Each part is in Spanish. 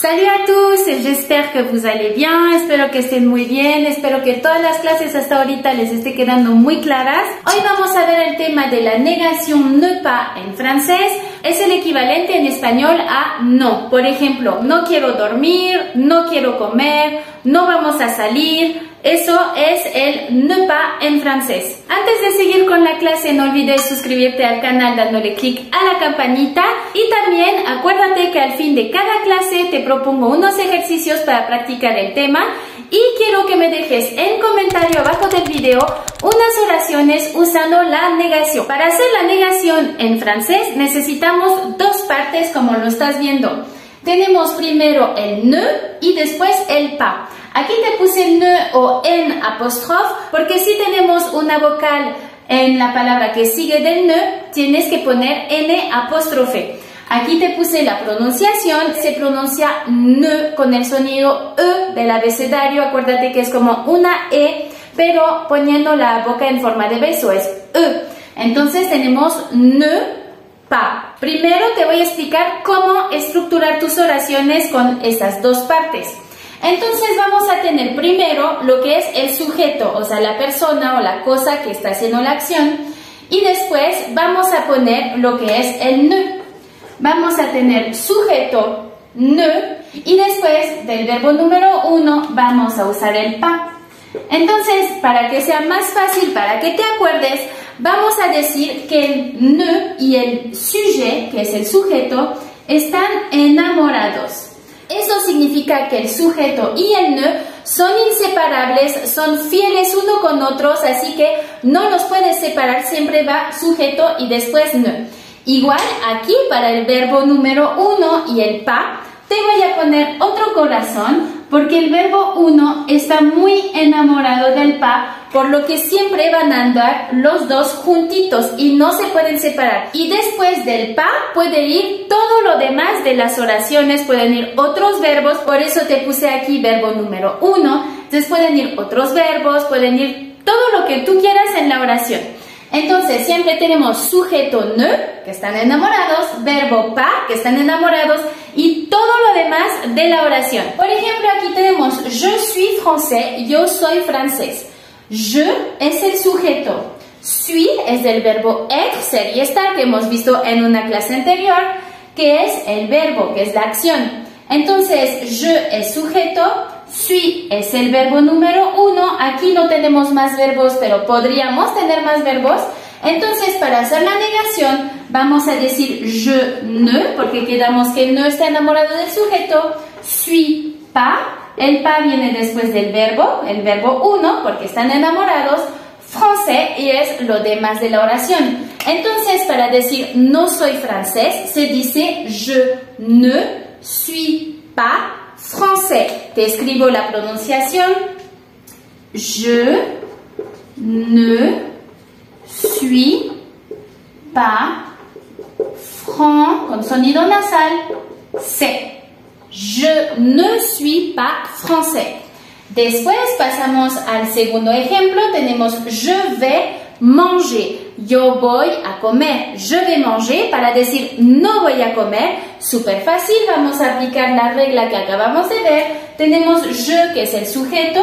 Salut à tous, j'espère que vous allez bien, espero que estén muy bien, espero que todas las clases hasta ahorita les esté quedando muy claras. Hoy vamos a ver el tema de la negación ne pas en francés. Es el equivalente en español a no. Por ejemplo, no quiero dormir, no quiero comer, no vamos a salir. Eso es el ne pas en francés. Antes de seguir con la clase, no olvides suscribirte al canal dándole clic a la campanita. Y también acuérdate que al fin de cada clase te propongo unos ejercicios para practicar el tema. Y quiero que me dejes en comentario abajo del video unas oraciones usando la negación. Para hacer la negación en francés necesitamos dos partes como lo estás viendo. Tenemos primero el ne y después el pas. Aquí te puse ne o en apóstrofe porque si tenemos una vocal en la palabra que sigue del ne, tienes que poner n apóstrofe. Aquí te puse la pronunciación, se pronuncia ne con el sonido e del abecedario, acuérdate que es como una e, pero poniendo la boca en forma de beso, es e. Entonces tenemos ne pas. Primero te voy a explicar cómo estructurar tus oraciones con estas dos partes. Entonces vamos a tener primero lo que es el sujeto, o sea, la persona o la cosa que está haciendo la acción, y después vamos a poner lo que es el ne. Vamos a tener sujeto, ne, y después del verbo número 1 vamos a usar el pas. Entonces, para que sea más fácil, para que te acuerdes, vamos a decir que el ne y el sujet, que es el sujeto, están enamorados. Eso significa que el sujeto y el ne son inseparables, son fieles uno con otros, así que no los puedes separar, siempre va sujeto y después ne. Igual aquí para el verbo número 1 y el pas, te voy a poner otro corazón porque el verbo 1 está muy enamorado del pas, por lo que siempre van a andar los dos juntitos y no se pueden separar. Y después del pas puede ir todo lo demás de las oraciones, pueden ir otros verbos, por eso te puse aquí verbo número 1, entonces pueden ir otros verbos, pueden ir todo lo que tú quieras en la oración. Entonces siempre tenemos sujeto ne, que están enamorados, verbo pas, que están enamorados, y todo lo demás de la oración. Por ejemplo, aquí tenemos je suis français, yo soy francés. Je es el sujeto, suis es del verbo être, ser y estar, que hemos visto en una clase anterior, que es el verbo, que es la acción. Entonces, je es sujeto, suis es el verbo número 1, aquí no tenemos más verbos, pero podríamos tener más verbos. Entonces, para hacer la negación, vamos a decir je ne, porque quedamos que no está enamorado del sujeto, suis pas, el pas viene después del verbo, el verbo 1, porque están enamorados, français, y es lo demás de la oración. Entonces, para decir no soy francés, se dice je ne suis pas français. Te escribo la pronunciación. Je ne suis pas français, con sonido nasal, c'est. Je ne suis pas français. Después pasamos al segundo ejemplo. Tenemos je vais manger. Yo voy a comer. Je vais manger para decir no voy a comer. Súper fácil. Vamos a aplicar la regla que acabamos de ver. Tenemos je, que es el sujeto.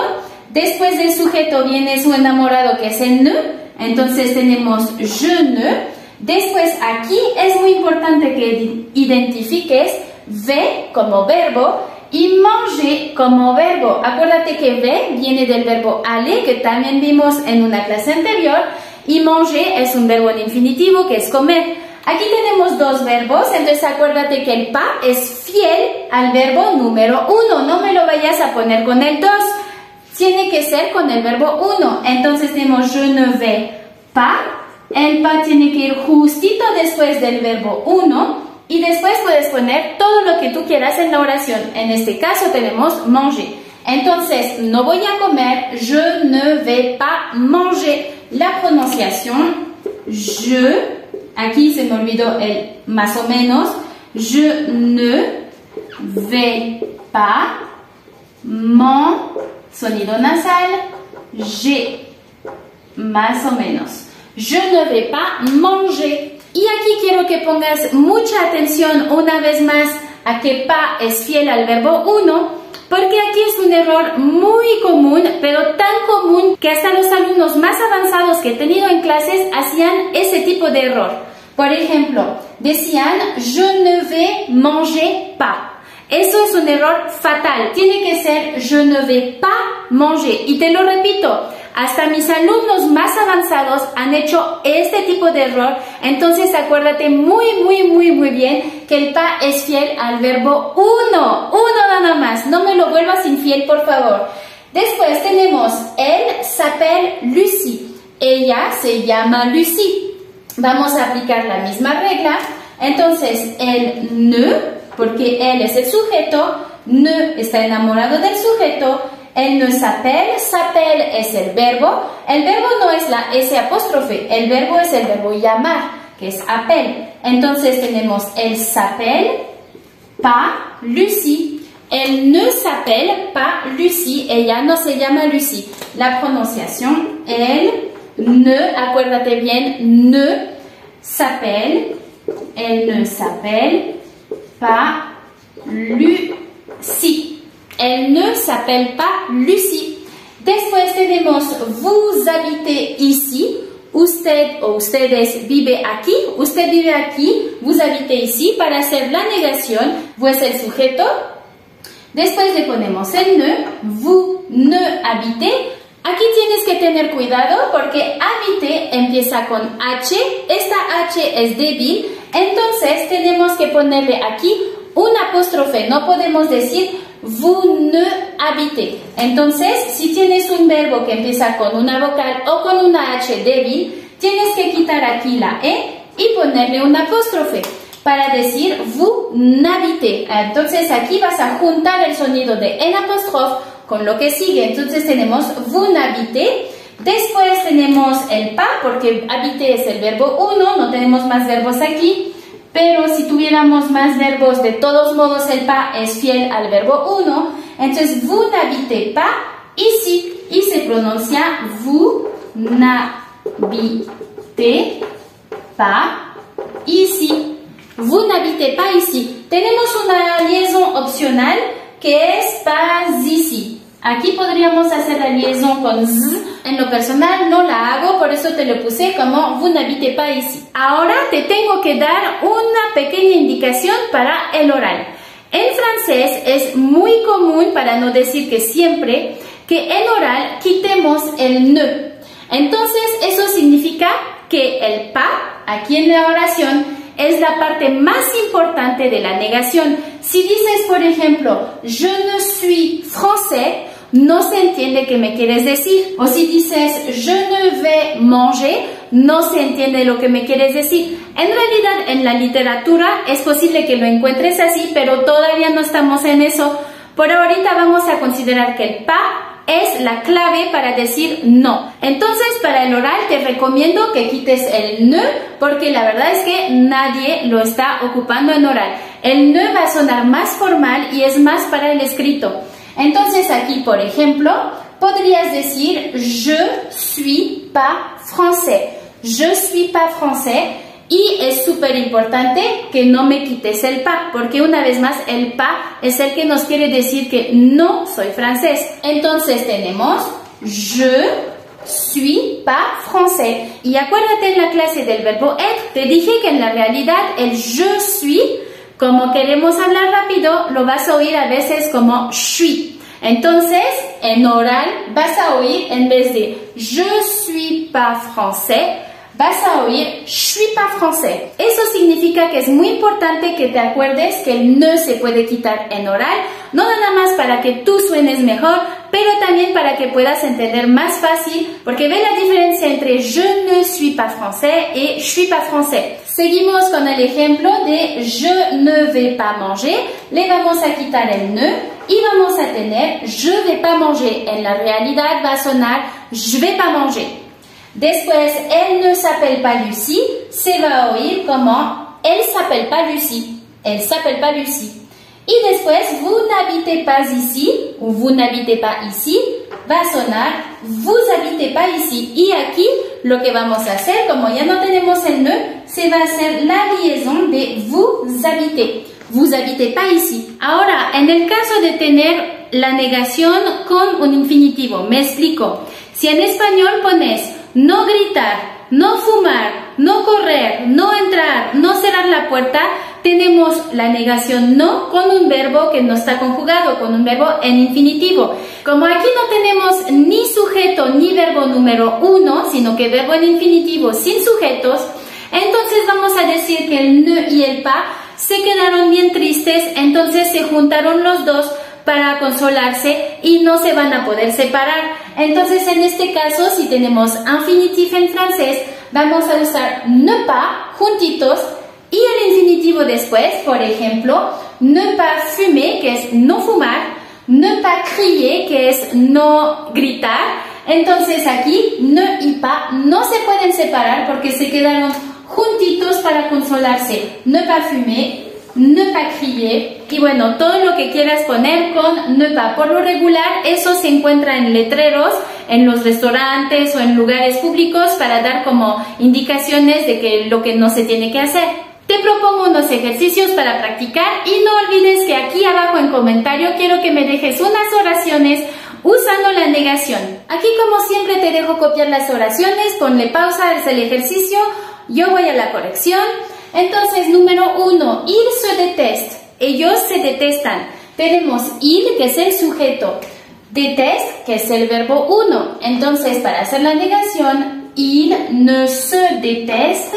Después del sujeto viene su enamorado, que es el ne. Entonces tenemos je ne. Después aquí es muy importante que identifiques ve como verbo y manger como verbo. Acuérdate que ve viene del verbo aller, que también vimos en una clase anterior, y manger es un verbo en infinitivo, que es comer. Aquí tenemos dos verbos, entonces acuérdate que el pas es fiel al verbo número 1. No me lo vayas a poner con el 2, tiene que ser con el verbo 1. Entonces tenemos je ne vais pas, el pas tiene que ir justito después del verbo 1. Y después puedes poner todo lo que tú quieras en la oración. En este caso tenemos manger. Entonces, no voy a comer, je ne vais pas manger. La pronunciación, je, aquí se me olvidó el más o menos, je ne vais pas manger, sonido nasal, j'ai, más o menos. Je ne vais pas manger. Y aquí quiero que pongas mucha atención una vez más a que pas es fiel al verbo uno, porque aquí es un error muy común, pero tan común que hasta los alumnos más avanzados que he tenido en clases hacían ese tipo de error. Por ejemplo, decían je ne vais manger pas. Eso es un error fatal. Tiene que ser je ne vais pas manger. Y te lo repito, hasta mis alumnos más avanzados han hecho este tipo de error. Entonces acuérdate muy bien que el pas es fiel al verbo uno. Uno nada más. No me lo vuelvas infiel, por favor. Después tenemos elle s'appelle Lucie. Ella se llama Lucie. Vamos a aplicar la misma regla. Entonces el ne, porque él es el sujeto, ne está enamorado del sujeto, él ne s'appelle, s'appelle es el verbo no es la S apóstrofe, el verbo es el verbo llamar, que es appelle. Entonces tenemos elle s'appelle pas Lucie, elle ne s'appelle pas Lucie, ella no se llama Lucie. La pronunciación, elle ne, acuérdate bien, ne s'appelle, elle ne s'appelle pas Lucie. Elle ne s'appelle pas Lucie. Después tenemos vous habitez ici. Usted o ustedes vive aquí. Usted vive aquí. Vous habitez ici. Para hacer la negación, vous es el sujeto. Después le ponemos el ne. Vous ne habitez. Aquí tienes que tener cuidado porque habiter empieza con H. Esta H es débil. Entonces tenemos que ponerle aquí un apóstrofe. No podemos decir vous ne habitez. Entonces, si tienes un verbo que empieza con una vocal o con una H débil, tienes que quitar aquí la E y ponerle un apóstrofe para decir vous n'habitez. Entonces aquí vas a juntar el sonido de en apóstrofe con lo que sigue. Entonces tenemos vous n'habitez. Después tenemos el pas, porque habiter es el verbo uno, no tenemos más verbos aquí, pero si tuviéramos más verbos, de todos modos el pas es fiel al verbo uno. Entonces vous n'habitez pas ici, y se pronuncia vous n'habitez pas ici. Vous n'habitez pas ici. Tenemos una liaison opcional que es pas ici. Aquí podríamos hacer la liaison con z. En lo personal no la hago, por eso te lo puse como vous n'habitez pas ici. Ahora te tengo que dar una pequeña indicación para el oral. En francés es muy común, para no decir que siempre, que en oral quitemos el ne. Entonces eso significa que el pas, aquí en la oración, es la parte más importante de la negación. Si dices, por ejemplo, je ne suis français, no se entiende qué me quieres decir. O si dices, je ne vais manger, no se entiende lo que me quieres decir. En realidad, en la literatura es posible que lo encuentres así, pero todavía no estamos en eso. Por ahorita vamos a considerar que el pas es la clave para decir no. Entonces, para el oral te recomiendo que quites el ne, porque la verdad es que nadie lo está ocupando en oral. El ne va a sonar más formal y es más para el escrito. Entonces aquí, por ejemplo, podrías decir je suis pas français. Je suis pas français. Y es súper importante que no me quites el pas, porque una vez más el pas es el que nos quiere decir que no soy francés. Entonces tenemos je suis pas français. Y acuérdate en la clase del verbo être, te dije que en la realidad el je suis, como queremos hablar rápido, lo vas a oír a veces como suis. Entonces, en oral vas a oír, en vez de je suis pas français, vas a oír je suis pas français. Eso significa que es muy importante que te acuerdes que el ne se puede quitar en oral, no nada más para que tú suenes mejor, pero también para que puedas entender más fácil, porque ve la diferencia entre je ne suis pas français y je suis pas français. Seguimos con el ejemplo de je ne vais pas manger. Le vamos a quitar el ne y vamos a tener je vais pas manger. En la realidad va a sonar je vais pas manger. Después, elle ne s'appelle pas Lucie, se va a oír como elle s'appelle pas Lucie. Elle s'appelle pas Lucie. Y después, vous n'habitez pas ici, ou vous n'habitez pas ici, va a sonar vous habitez pas ici. Y aquí, lo que vamos a hacer, como ya no tenemos el ne, se va a hacer la liaison de vous habitez. Vous habitez pas ici. Ahora, en el caso de tener la negación con un infinitivo, me explico. Si en español pones no gritar, no fumar, no correr, no entrar, no cerrar la puerta, tenemos la negación no con un verbo que no está conjugado, con un verbo en infinitivo. Como aquí no tenemos ni sujeto ni verbo número 1, sino que verbo en infinitivo sin sujetos, entonces vamos a decir que el ne y el pas se quedaron bien tristes, entonces se juntaron los dos para consolarse y no se van a poder separar. Entonces en este caso, si tenemos infinitif en francés, vamos a usar ne pas juntitos y el infinitivo después, por ejemplo, ne pas fumer, que es no fumar, ne pas crier, que es no gritar. Entonces aquí ne y pas no se pueden separar porque se quedaron juntitos para consolarse. Ne pas fumer, ne pas crier, y bueno, todo lo que quieras poner con ne pas. Por lo regular, eso se encuentra en letreros, en los restaurantes o en lugares públicos para dar como indicaciones de que lo que no se tiene que hacer. Te propongo unos ejercicios para practicar y no olvides que aquí abajo en comentario quiero que me dejes unas oraciones usando la negación. Aquí como siempre te dejo copiar las oraciones, ponle pausa, es el ejercicio, yo voy a la corrección. Entonces, número 1, ils se détestent, ellos se detestan. Tenemos il, que es el sujeto, déteste, que es el verbo 1. Entonces, para hacer la negación, il ne se déteste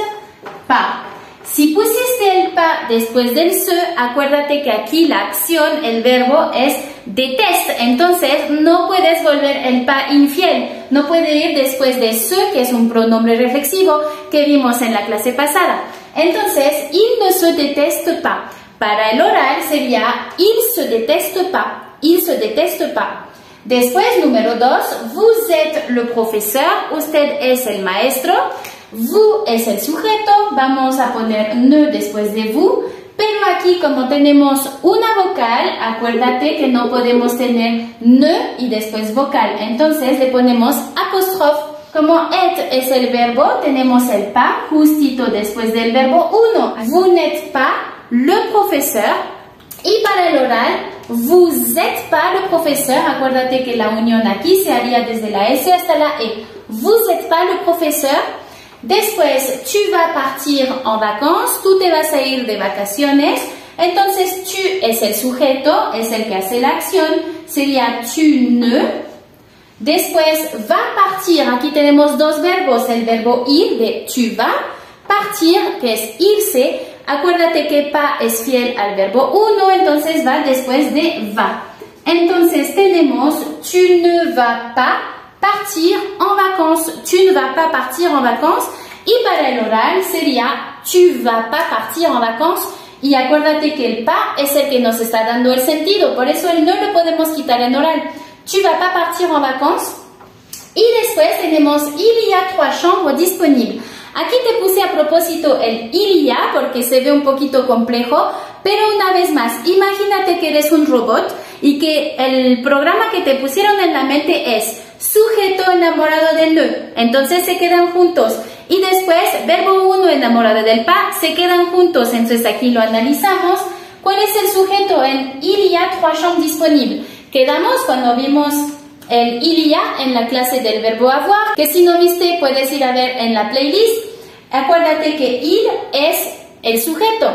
pas. Si pusiste el pas después del se, acuérdate que aquí la acción, el verbo es déteste. Entonces, no puedes volver el pas infiel. No puede ir después de se, que es un pronombre reflexivo que vimos en la clase pasada. Entonces, il ne se déteste pas. Para el oral sería il se déteste pas. Il se déteste pas. Después, número 2, vous êtes le profeseur. Usted es el maestro. Vous es el sujeto. Vamos a poner ne después de vous. Pero aquí, como tenemos una vocal, acuérdate que no podemos tener ne y después vocal. Entonces, le ponemos apóstrofe. Como être es el verbo, tenemos el pas justito después del verbo 1. Vous n'êtes pas le professeur. Y para el oral, vous êtes pas le professeur. Acuérdate que la unión aquí se haría desde la S hasta la E. Vous êtes pas le professeur. Después, tu vas partir en vacances. Tú te vas a ir de vacaciones. Entonces, tu es el sujeto, es el que hace la acción. Sería tu ne. Después, va partir, aquí tenemos dos verbos, el verbo ir de tu vas, partir, que es irse, acuérdate que pas es fiel al verbo 1, entonces va después de va. Entonces tenemos, tu ne vas pas partir en vacances, tu ne vas pas partir en vacances, y para el oral sería, tu vas pas partir en vacances, y acuérdate que el pas es el que nos está dando el sentido, por eso el no lo podemos quitar en oral. Tu vas pas partir en vacances. Y después tenemos il y a 3 chambres disponibles. Aquí te puse a propósito el il y a porque se ve un poquito complejo, pero una vez más, imagínate que eres un robot y que el programa que te pusieron en la mente es sujeto enamorado del ne, entonces se quedan juntos. Y después, verbo 1 enamorado del pas, se quedan juntos, entonces aquí lo analizamos. ¿Cuál es el sujeto en il y a 3 chambres disponibles? Quedamos cuando vimos el il y a en la clase del verbo avoir, que si no viste puedes ir a ver en la playlist. Acuérdate que il es el sujeto.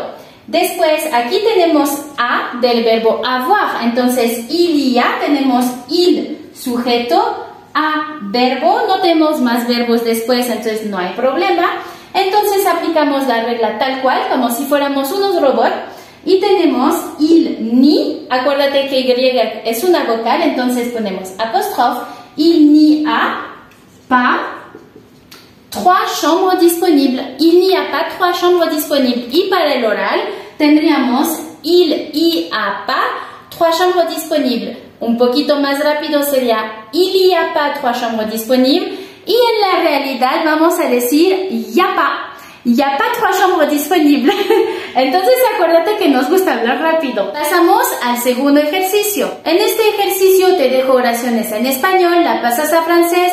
Después aquí tenemos a del verbo avoir, entonces il y a tenemos il sujeto, a verbo, no tenemos más verbos después, entonces no hay problema. Entonces aplicamos la regla tal cual, como si fuéramos unos robots. Y tenemos il ni, acuérdate que Y es una vocal, entonces ponemos apóstrofe, il n'y a pas 3 chambres disponibles. Il n'y a pas 3 chambres disponibles. Y para el oral tendríamos il y a pas 3 chambres disponibles. Un poquito más rápido sería il y a pas 3 chambres disponibles. Y en la realidad vamos a decir y a pas. Il n'y a pas 3 chambres disponibles. Entonces acuérdate que nos gusta hablar rápido. Pasamos al segundo ejercicio. En este ejercicio te dejo oraciones en español, la pasas a francés,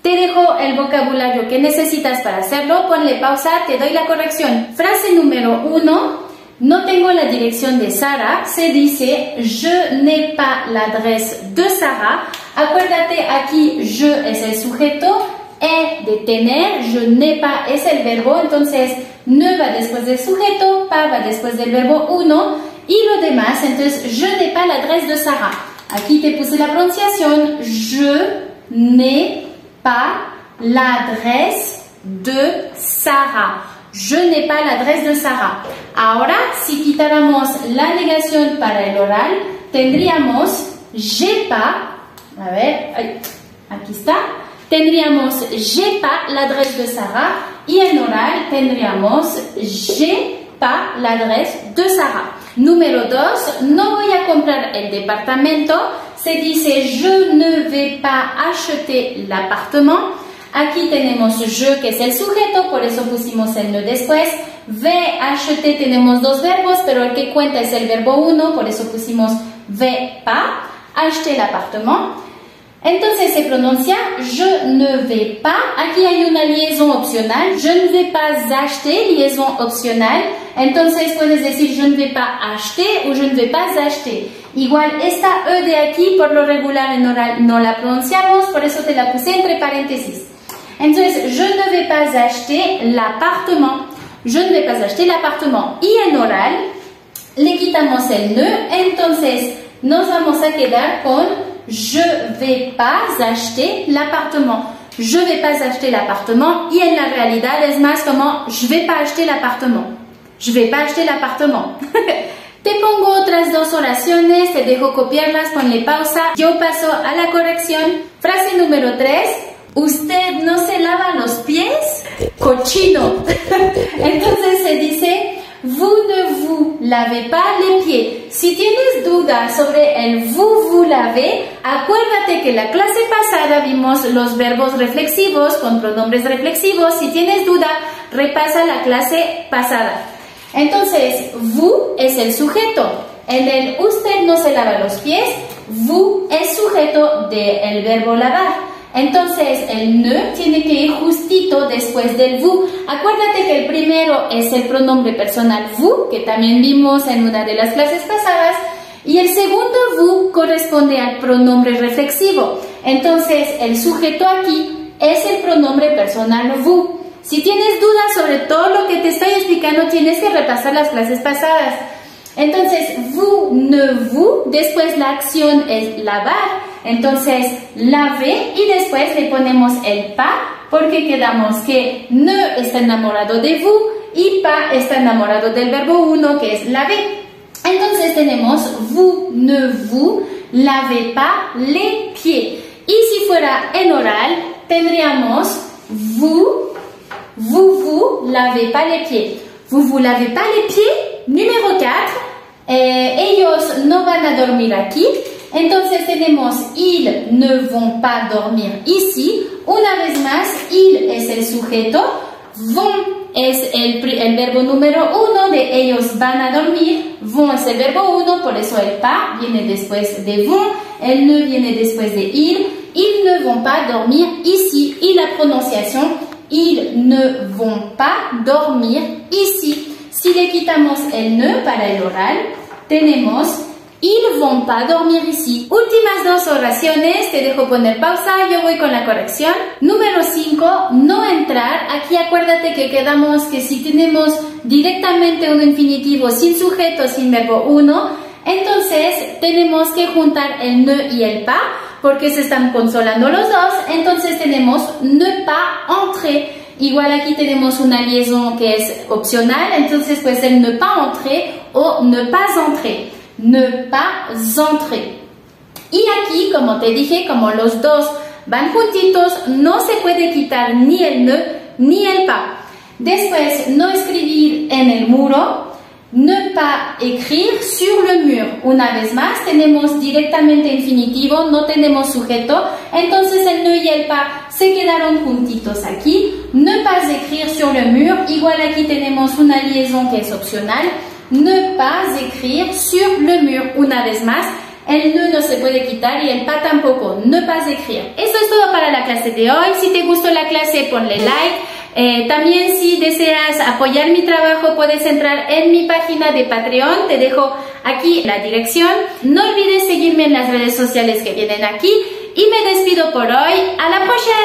te dejo el vocabulario que necesitas para hacerlo, ponle pausa, te doy la corrección. Frase número 1. no tengo la dirección de Sara, se dice je n'ai pas l'adresse de Sara. Acuérdate, aquí je es el sujeto, he de tener, je n'ai pas es el verbo, entonces ne va después del sujeto, pas va después del verbo uno y lo demás, entonces je n'ai pas l'adresse de Sara. Aquí te puse la pronunciación, je n'ai pas l'adresse de Sara. Je n'ai pas l'adresse de Sara. Ahora, si quitáramos la negación para el oral, tendríamos j'ai pas, a ver, aquí está, tendríamos j'ai pas l'adresse de Sara y en oral tendríamos j'ai pas l'adresse de Sara. Número 2, no voy a comprar el departamento, se dice je ne vais pas acheter l'appartement. Aquí tenemos je que es el sujeto, por eso pusimos el ne después. Vais acheter tenemos dos verbos, pero el que cuenta es el verbo 1, por eso pusimos vais pas acheter l'appartement. Entonces se pronuncia je ne vais pas. Aquí hay una liaison opcional. Je ne vais pas acheter, liaison opcional. Entonces puedes decir je ne vais pas acheter o je ne vais pas acheter. Igual esta E de aquí por lo regular en oral no la pronunciamos, por eso te la puse entre paréntesis. Entonces je ne vais pas acheter l'appartement. Je ne vais pas acheter l'appartement. Y en oral le quitamos el ne, entonces nos vamos a quedar con je vais pas acheter l'appartement. Je vais pas acheter l'appartement y en la realidad es más como je vais pas acheter l'appartement. Je vais pas acheter l'appartement. Te pongo otras dos oraciones, te dejo copiarlas, ponle pausa. Yo paso a la corrección. Frase número 3. ¿Usted no se lava los pies? Cochino. Entonces se dice vous ne vous lavez pas les pieds. Si tienes dudas sobre el vous lavez, acuérdate que la clase pasada vimos los verbos reflexivos con pronombres reflexivos. Si tienes duda, repasa la clase pasada. Entonces, vous es el sujeto. En el usted no se lava los pies, vous es sujeto del verbo lavar. Entonces, el ne tiene que ir justito después del vous. Acuérdate que el primero es el pronombre personal vous, que también vimos en una de las clases pasadas, y el segundo vous corresponde al pronombre reflexivo. Entonces, el sujeto aquí es el pronombre personal vous. Si tienes dudas sobre todo lo que te estoy explicando, tienes que repasar las clases pasadas. Entonces, vous, ne vous, después la acción es lavar. Entonces, laver y después le ponemos el pas porque quedamos que ne está enamorado de vous y pas está enamorado del verbo 1 que es laver. Entonces tenemos vous, ne vous, lavez pas les pieds. Y si fuera en oral, tendríamos vous, lavez pas les pieds. Vous lavez pas les pieds. Número 4. Ellos no van a dormir aquí. Entonces tenemos ils ne vont pas dormir ici. Una vez más, il es el sujeto. Vont es el verbo número 1 de ellos van a dormir. Vont es el verbo 1, por eso el pas viene después de vont. El ne viene después de il. Ils ne vont pas dormir ici. Y la prononciación, ils ne vont pas dormir ici. Si le quitamos el ne para el oral, tenemos ils vont pas dormir ici. Últimas dos oraciones, te dejo poner pausa, yo voy con la corrección. Número 5, no entrar. Aquí acuérdate que quedamos que si tenemos directamente un infinitivo sin sujeto, sin verbo 1, entonces tenemos que juntar el ne y el pas, porque se están consolando los dos, entonces tenemos ne pas entrer. Igual aquí tenemos una liaison que es opcional, entonces puede ser ne pas entrer o ne pas entrer. Ne pas entrer. Y aquí, como te dije, como los dos van juntitos, no se puede quitar ni el ne ni el pas. Después, no escribir en el muro. Ne pas écrire sur le mur. Una vez más, tenemos directamente infinitivo, no tenemos sujeto, entonces el ne y el pas se quedaron juntitos aquí. Ne pas écrire sur le mur. Igual aquí tenemos una liaison que es opcional. Ne pas écrire sur le mur. Una vez más, el ne no se puede quitar y el pas tampoco. Ne pas écrire. Esto es todo para la clase de hoy. Si te gustó la clase, ponle like. También si deseas apoyar mi trabajo puedes entrar en mi página de Patreon, te dejo aquí la dirección. No olvides seguirme en las redes sociales que vienen aquí y me despido por hoy. ¡A la prochaine!